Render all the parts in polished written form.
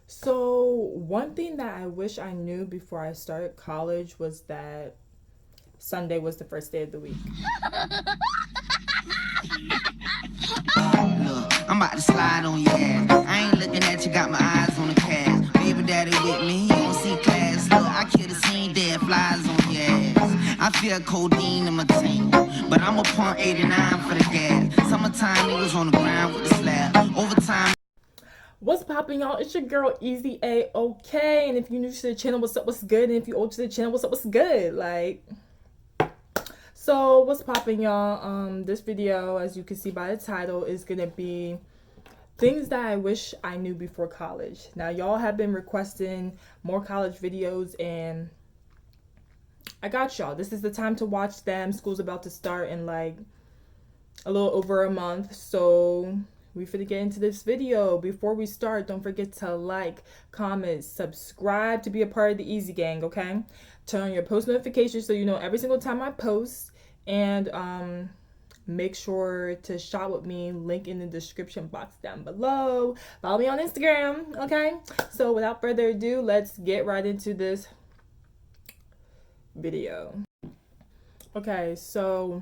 So, one thing that I wish I knew before I started college was that Sunday was the first day of the week. Look, I'm about to slide on your ass. I ain't looking at you, got my eyes on the cash. Baby daddy with me, he don't see class. Look, I kill the scene, dead flies on your ass. I feel codeine in my tank, but I'm a pump 89 for the gas. Summertime niggas on the ground with the slab. Overtime. What's poppin', y'all? It's your girl Easy A. Okay, and if you're new to the channel, what's up? What's good? And if you're old to the channel, what's up? What's good? So what's poppin', y'all? This video, as you can see by the title, is gonna be things that I wish I knew before college. Now, y'all have been requesting more college videos, and I got y'all. This is the time to watch them. School's about to start in like a little over a month, so we finna get into this video. Before we start, don't forget to like, comment, subscribe to be a part of the Easy Gang, okay? Turn on your post notifications so you know every single time I post, and make sure to shop with me, link in the description box down below. Follow me on Instagram, okay? So without further ado, let's get right into this video. Okay, so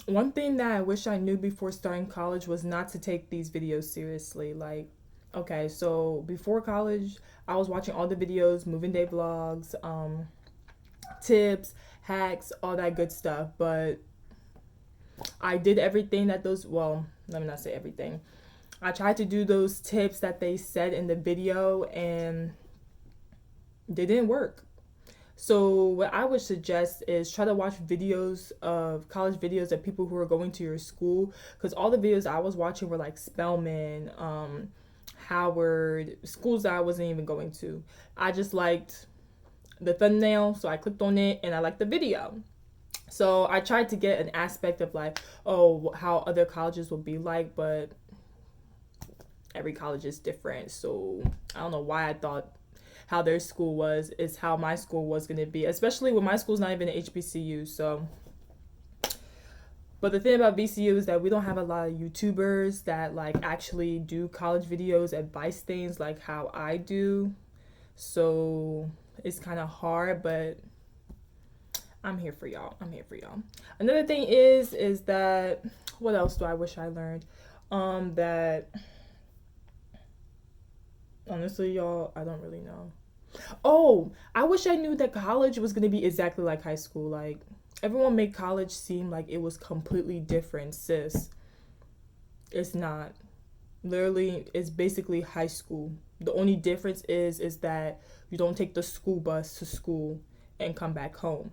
one thing that I wish I knew before starting college was not to take these videos seriously. Like, okay, so before college, I was watching all the videos, moving day vlogs, tips, hacks, all that good stuff. But I did everything that those, well, let me not say everything. I tried to do those tips that they said in the video, and they didn't work. So what I would suggest is try to watch videos of college videos of people who are going to your school, because all the videos I was watching were like Spelman, Howard, schools that I wasn't even going to. I just liked the thumbnail, so I clicked on it and I liked the video. So I tried to get an aspect of like, oh, how other colleges will be like, but every college is different. So I don't know why I thought how their school was is how my school was going to be, especially when my school's not even an HBCU. So, but the thing about VCU is that we don't have a lot of YouTubers that like actually do college videos, advice things like how I do. So it's kind of hard, but I'm here for y'all. I'm here for y'all. Another thing is that what else do I wish I learned? That honestly, y'all, I don't really know. Oh, I wish I knew that college was gonna be exactly like high school. Like, everyone made college seem like it was completely different, sis. It's not. Literally, it's basically high school. The only difference is that you don't take the school bus to school and come back home.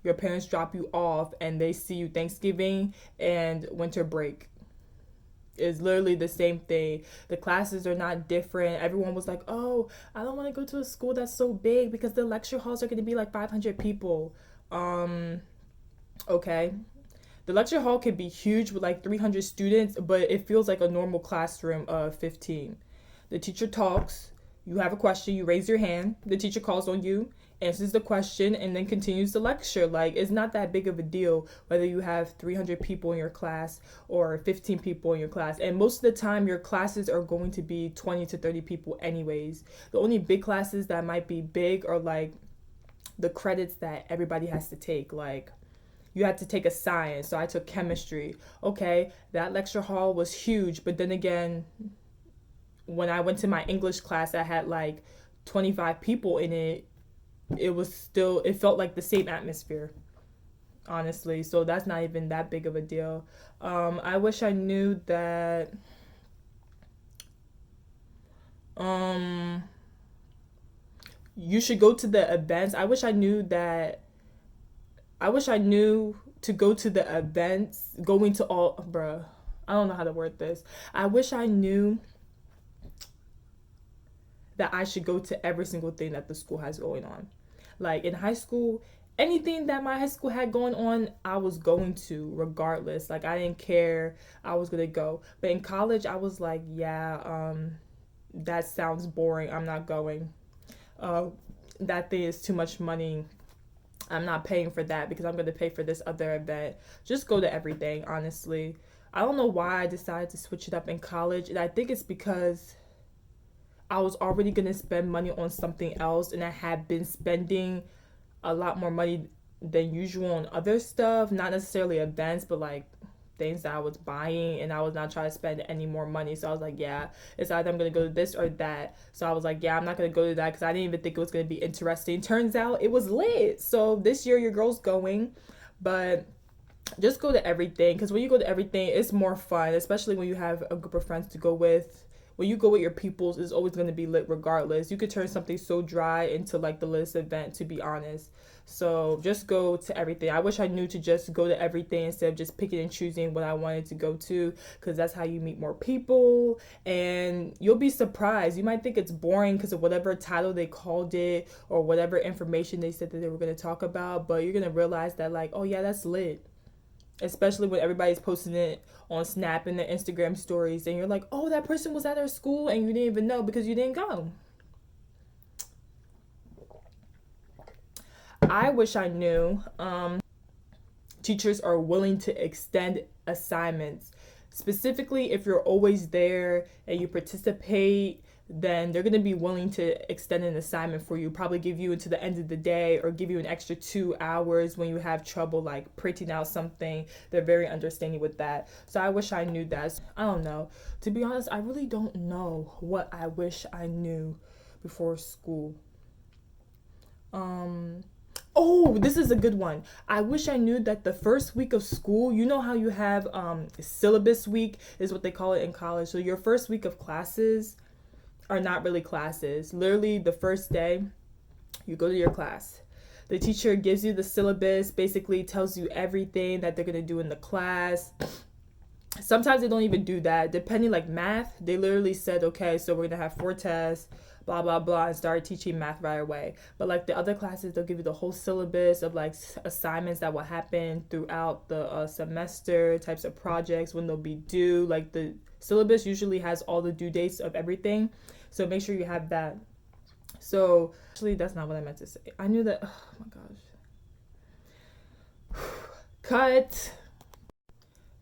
Your parents drop you off and they see you Thanksgiving and winter break. Is literally the same thing. The classes are not different. Everyone was like, "Oh, I don't want to go to a school that's so big because the lecture halls are going to be like 500 people." Um, okay. The lecture hall could be huge with like 300 students, but it feels like a normal classroom of 15. The teacher talks, you have a question, you raise your hand, the teacher calls on you, answers the question, and then continues the lecture. Like, it's not that big of a deal whether you have 300 people in your class or 15 people in your class. And most of the time, your classes are going to be 20 to 30 people, anyways. The only big classes that might be big are like the credits that everybody has to take. Like, you had to take a science, so I took chemistry. Okay, that lecture hall was huge, but then again, when I went to my English class that had like 25 people in it, it felt like the same atmosphere, honestly. So that's not even that big of a deal. I wish I knew that um you should go to the events. I wish I knew to go to the events, going to all, bruh, I don't know how to word this. I wish I knew that I should go to every single thing that the school has going on. Like in high school, anything that my high school had going on, I was going to regardless. Like, I didn't care. I was gonna go. But in college, I was like, yeah, that sounds boring. I'm not going. Uh, that thing is too much money. I'm not paying for that because I'm gonna pay for this other event. Just go to everything, honestly. I don't know why I decided to switch it up in college, and I think it's because I was already going to spend money on something else, and I had been spending a lot more money than usual on other stuff, not necessarily events, but like things that I was buying, and I was not trying to spend any more money. So I was like, yeah, it's either I'm gonna go to this or that. So I was like, yeah, I'm not gonna go to that because I didn't even think it was gonna be interesting. Turns out it was lit. So this year your girl's going, but just go to everything, because when you go to everything it's more fun, especially when you have a group of friends to go with. When you go with your peoples, it's always going to be lit regardless. You could turn something so dry into like the latest event, to be honest. So just go to everything. I wish I knew to just go to everything instead of just picking and choosing what I wanted to go to, because that's how you meet more people. And you'll be surprised. You might think it's boring because of whatever title they called it or whatever information they said that they were going to talk about, but you're going to realize that, like, oh yeah, that's lit, especially when everybody's posting it on Snap and their Instagram stories, and you're like, oh, that person was at our school, and you didn't even know because you didn't go. I wish I knew teachers are willing to extend assignments. Specifically, if you're always there and you participate, then they're going to be willing to extend an assignment for you, probably give you into the end of the day or give you an extra 2 hours when you have trouble like printing out something. They're very understanding with that. So I wish I knew that. I don't know. To be honest, I really don't know what I wish I knew before school. Oh, this is a good one. I wish I knew that the first week of school, you know how you have syllabus week is what they call it in college. So your first week of classes are not really classes. Literally the first day, you go to your class. The teacher gives you the syllabus, basically tells you everything that they're going to do in the class. Sometimes they don't even do that. Depending, like math, they literally said, okay, so we're going to have 4 tests, blah blah blah, and start teaching math right away. But like the other classes, they'll give you the whole syllabus of like assignments that will happen throughout the semester, types of projects, when they'll be due. Like the syllabus usually has all the due dates of everything, so make sure you have that. So actually that's not what I meant to say. I knew that. Oh my gosh. Cut.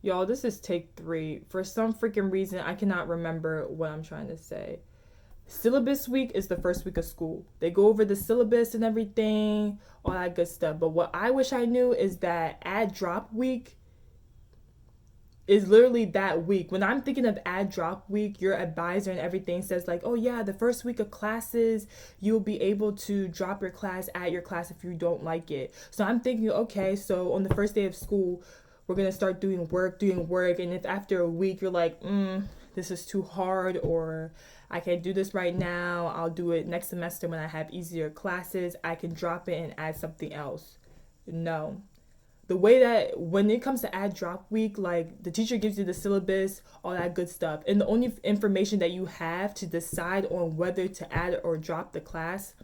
Y'all, this is take 3. For some freaking reason, I cannot remember what I'm trying to say. Syllabus week is the first week of school. They go over the syllabus and everything, all that good stuff. But what I wish I knew is that add drop week is literally that week. When I'm thinking of add drop week, your advisor and everything says like, oh yeah, the first week of classes, you'll be able to drop your class, add your class if you don't like it. So I'm thinking, okay, so on the first day of school, we're gonna start doing work, and if after a week you're like, this is too hard, or I can't do this right now, I'll do it next semester when I have easier classes, I can drop it and add something else. No. The way that when it comes to add drop week, like the teacher gives you the syllabus, all that good stuff, and the only information that you have to decide on whether to add or drop the class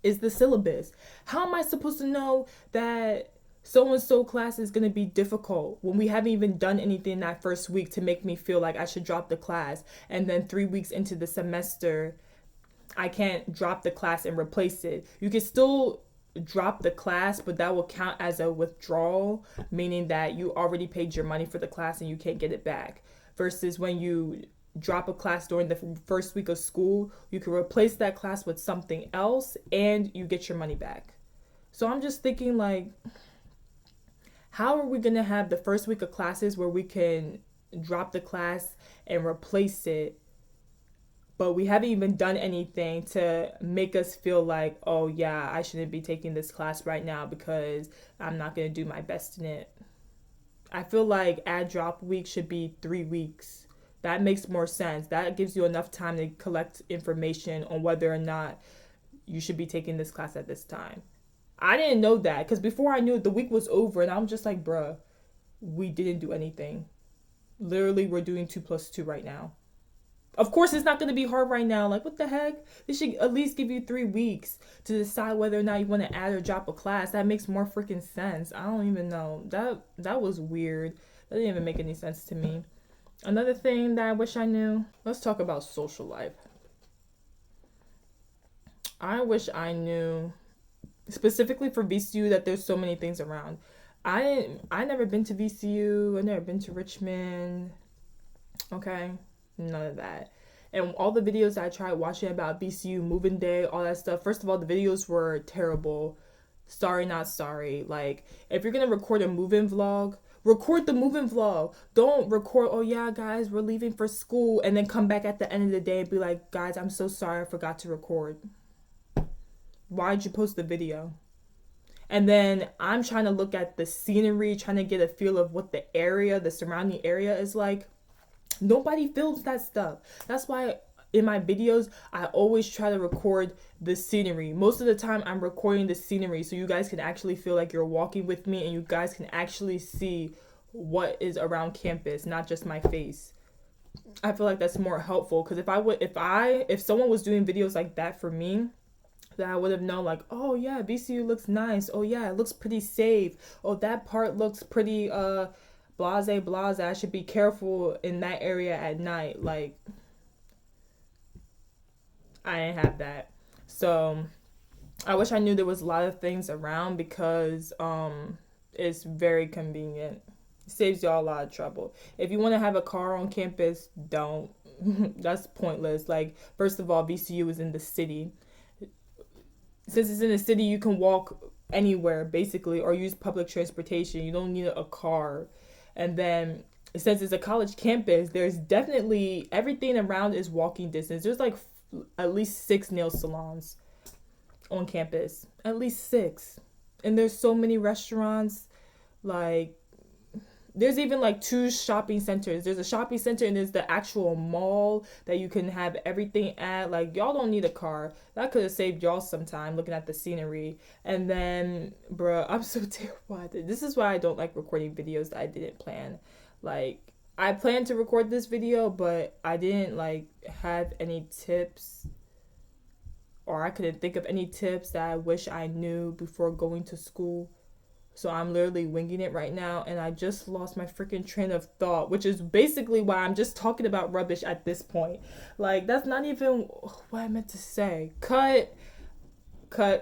is the syllabus. How am I supposed to know that so and so class is going to be difficult when we haven't even done anything that first week to make me feel like I should drop the class? And then 3 weeks into the semester, I can't drop the class and replace it. You can still drop the class, but that will count as a withdrawal, meaning that you already paid your money for the class and you can't get it back. Versus when you drop a class during the first week of school, you can replace that class with something else and you get your money back. So I'm just thinking like, how are we going to have the first week of classes where we can drop the class and replace it, but we haven't even done anything to make us feel like, oh yeah, I shouldn't be taking this class right now because I'm not going to do my best in it? I feel like add drop week should be 3 weeks. That makes more sense. That gives you enough time to collect information on whether or not you should be taking this class at this time. I didn't know that because before I knew it, the week was over, and I'm just like, bruh, we didn't do anything. Literally, we're doing 2 plus 2 right now. Of course, it's not going to be hard right now. Like, what the heck? They should at least give you 3 weeks to decide whether or not you want to add or drop a class. That makes more freaking sense. I don't even know. That was weird. That didn't even make any sense to me. Another thing that I wish I knew. Let's talk about social life. I wish I knew specifically for VCU that there's so many things around. I never been to VCU. I never been to Richmond. Okay, none of that. And all the videos that I tried watching about BCU moving day, all that stuff, first of all, the videos were terrible. Sorry, not sorry. Like, if you're gonna record a move-in vlog, record the move-in vlog. Don't record, oh yeah, guys, we're leaving for school, and then come back at the end of the day and be like, guys, I'm so sorry, I forgot to record. Why'd you post the video? And then I'm trying to look at the scenery, trying to get a feel of what the surrounding area is like. Nobody films that stuff. That's why in my videos, I always try to record the scenery. Most of the time, I'm recording the scenery so you guys can actually feel like you're walking with me and you guys can actually see what is around campus, not just my face. I feel like that's more helpful because if someone was doing videos like that for me, that I would have known like, oh yeah, VCU looks nice. Oh yeah, it looks pretty safe. Oh, that part looks pretty blase. I should be careful in that area at night. Like, I didn't have that. So I wish I knew there was a lot of things around because it's very convenient. It saves y'all a lot of trouble. If you want to have a car on campus, don't. That's pointless. Like, first of all, VCU is in the city. Since it's in the city, you can walk anywhere basically or use public transportation. You don't need a car. And then since it's a college campus, there's definitely everything around is walking distance. There's like at least 6 nail salons on campus. At least 6. And there's so many restaurants. Like, there's even like 2 shopping centers. There's a shopping center and there's the actual mall that you can have everything at. Like, y'all don't need a car. That could have saved y'all some time looking at the scenery. And then, bruh, I'm so terrible at it. This is why I don't like recording videos that I didn't plan. Like, I planned to record this video, but I didn't like have any tips, or I couldn't think of any tips that I wish I knew before going to school. So I'm literally winging it right now, and I just lost my freaking train of thought, which is basically why I'm just talking about rubbish at this point. Like, that's not even what I meant to say. Cut. Say,